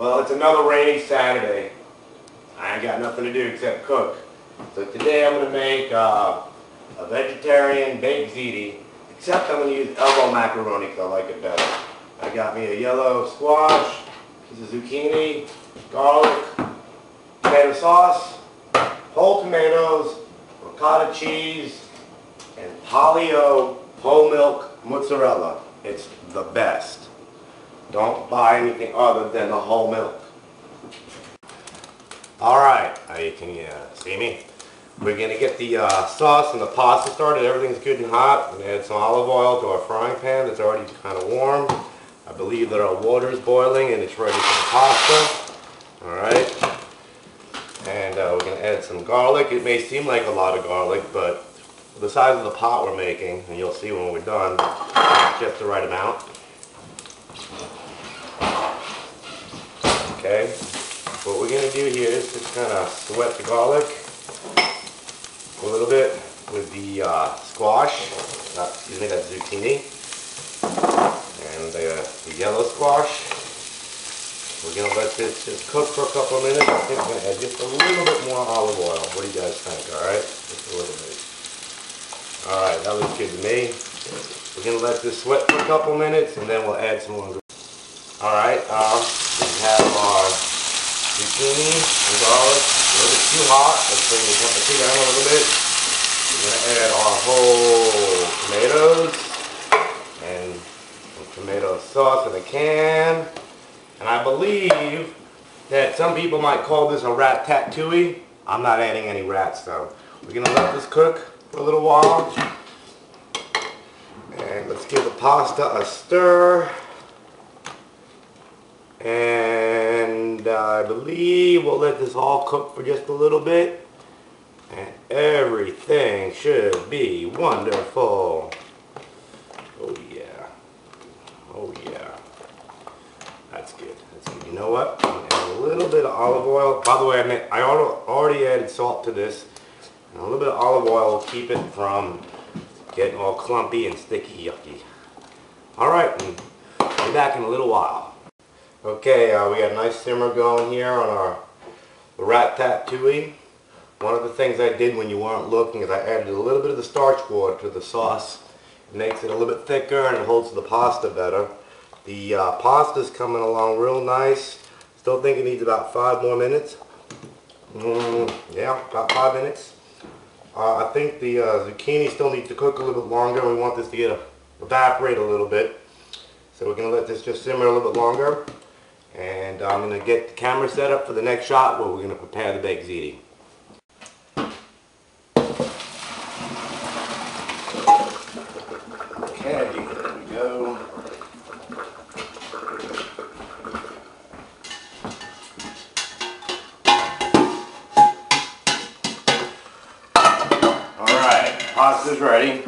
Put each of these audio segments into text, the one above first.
Well, it's another rainy Saturday. I ain't got nothing to do except cook. So today I'm going to make a vegetarian baked ziti, except I'm going to use elbow macaroni because I like it better. I got me a yellow squash, piece of zucchini, garlic, tomato sauce, whole tomatoes, ricotta cheese, and Polly-O whole milk mozzarella. It's the best. Don't buy anything other than the whole milk. Alright, can you see me? We're going to get the sauce and the pasta started. Everything's good and hot. We're going to add some olive oil to our frying pan that's already kind of warm. I believe that our water is boiling and it's ready for the pasta. Alright. And we're going to add some garlic. It may seem like a lot of garlic, but for the size of the pot we're making, and you'll see when we're done, it's just the right amount. Okay. What we're going to do here is just kind of sweat the garlic a little bit with the squash, excuse me, that zucchini, and the yellow squash. We're going to let this just cook for a couple of minutes. I think we're going to add just a little bit more olive oil. What do you guys think? Alright? Just a little bit. Alright, that looks good to me. We're going to let this sweat for a couple of minutes and then we'll add some more. Alright, we have our zucchini and garlic. A little bit too hot. Let's bring the temperature down a little bit. We're going to add our whole tomatoes and some tomato sauce in a can. And I believe that some people might call this a rat-tat-tooey. I'm not adding any rats though. We're going to let this cook for a little while. And let's give the pasta a stir. And I believe we'll let this all cook for just a little bit. And everything should be wonderful. Oh yeah. Oh yeah. That's good. That's good. You know what? I'm going to add a little bit of olive oil. By the way, I already added salt to this. And a little bit of olive oil will keep it from getting all clumpy and sticky, yucky. Alright, I'll be back in a little while. Okay, we got a nice simmer going here on our rat-tat-tooey. One of the things I did when you weren't looking is I added a little bit of the starch water to the sauce. It makes it a little bit thicker and it holds the pasta better. The pasta's coming along real nice. Still think it needs about 5 more minutes. Yeah, about 5 minutes. I think the zucchini still needs to cook a little bit longer. We want this to evaporate a little bit. So we're going to let this just simmer a little bit longer. And I'm going to get the camera set up for the next shot where we're going to prepare the baked ziti. Okay, there we go. Alright, pasta's ready.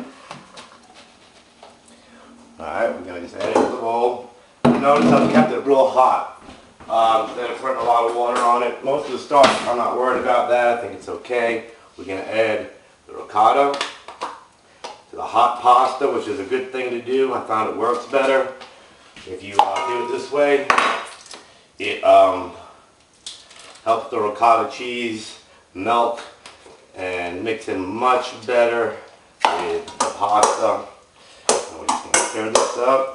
Alright, we're going to just add it to the bowl. Notice I've kept it real hot. Instead of putting a lot of water on it. Most of the starch, I'm not worried about that. I think it's okay. We're going to add the ricotta to the hot pasta, which is a good thing to do. I found it works better. If you do it this way, it helps the ricotta cheese melt and mix in much better with the pasta. And we're just going to stir this up.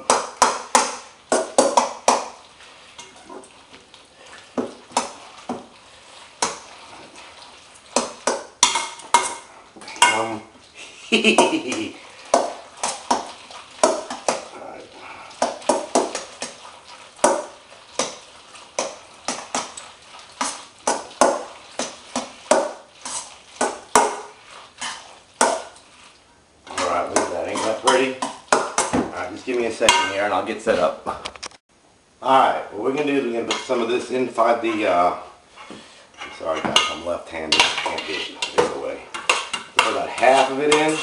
Alright, look at that. Ain't that pretty? Alright, just give me a second here and I'll get set up. Alright, what we're going to do is we're going to put some of this inside the, I'm sorry guys, I'm left-handed. I can't get it this way. Put about half of it in.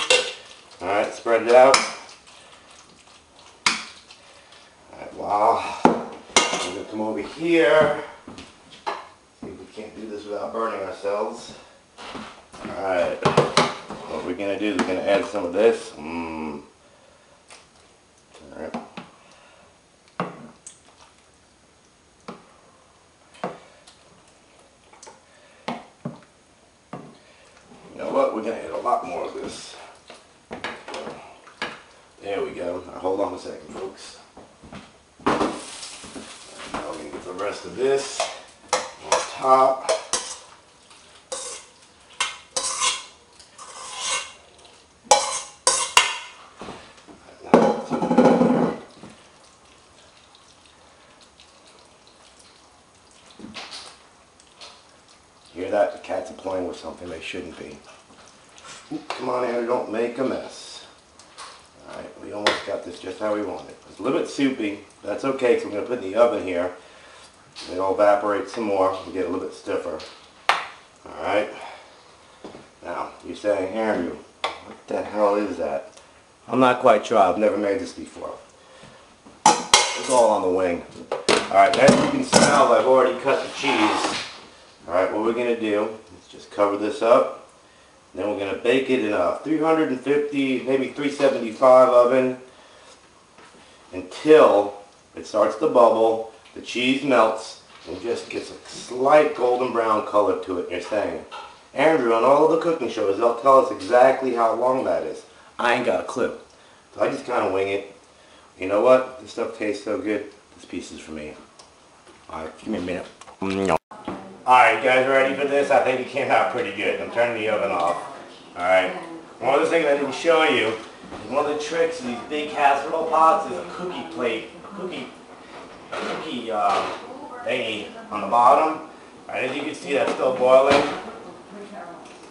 Alright, spread it out. Alright, wow. I'm going to come over here. See if we can't do this without burning ourselves. Alright. What we're going to do is we're going to add some of this. Alright. know what? We're going to add a lot more of this. There we go. Now, hold on a second, folks. Now we're going to get the rest of this on top. Hear that? The cats are playing with something they shouldn't be. Ooh, come on, Andrew, don't make a mess. Alright, we almost got this just how we want it. It's a little bit soupy. That's okay, because we're going to put it in the oven here. It'll evaporate some more and get a little bit stiffer. Alright. Now, you're saying, Andrew, what the hell is that? I'm not quite sure. I've never made this before. It's all on the wing. Alright, as you can smell, I've already cut the cheese. Alright, what we're going to do is just cover this up. Then we're going to bake it in a 350, maybe 375 oven until it starts to bubble, the cheese melts, and just gets a slight golden brown color to it. And you're saying, Andrew, on all of the cooking shows, they'll tell us exactly how long that is. I ain't got a clue. So I just kind of wing it. You know what? This stuff tastes so good. This piece is for me. Alright, give me a minute. Alright, you guys ready for this? I think it came out pretty good. I'm turning the oven off. Alright. One of the things I didn't show you, one of the tricks of these big casserole pots is a cookie plate, cookie thingy on the bottom. Alright, as you can see, that's still boiling.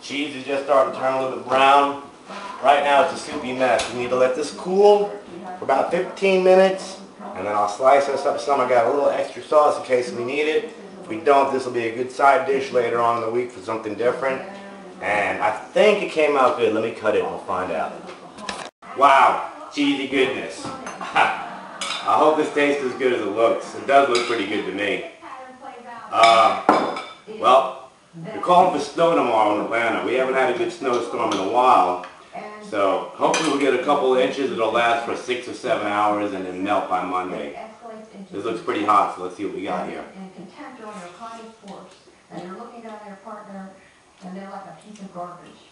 Cheese is just starting to turn a little bit brown. Right now it's a soupy mess. We need to let this cool for about 15 minutes, and then I'll slice this up some. I got a little extra sauce in case we need it. If we don't, this will be a good side dish later on in the week for something different. And I think it came out good. Let me cut it and we'll find out. Wow, cheesy goodness. I hope this tastes as good as it looks. It does look pretty good to me. Well, we're calling for snow tomorrow in Atlanta. We haven't had a good snowstorm in a while. So hopefully we'll get a couple of inches. It'll last for 6 or 7 hours and then melt by Monday. This looks pretty hot, so let's see what we got here. And you're looking at their partner, and they're like a piece of garbage.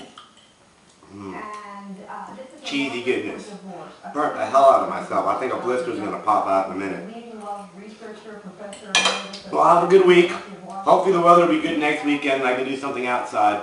And this is cheesy goodness. Burnt the hell out of myself. I think a blister's going to pop out in a minute. Well, have a good week. Hopefully the weather will be good next weekend and I can do something outside.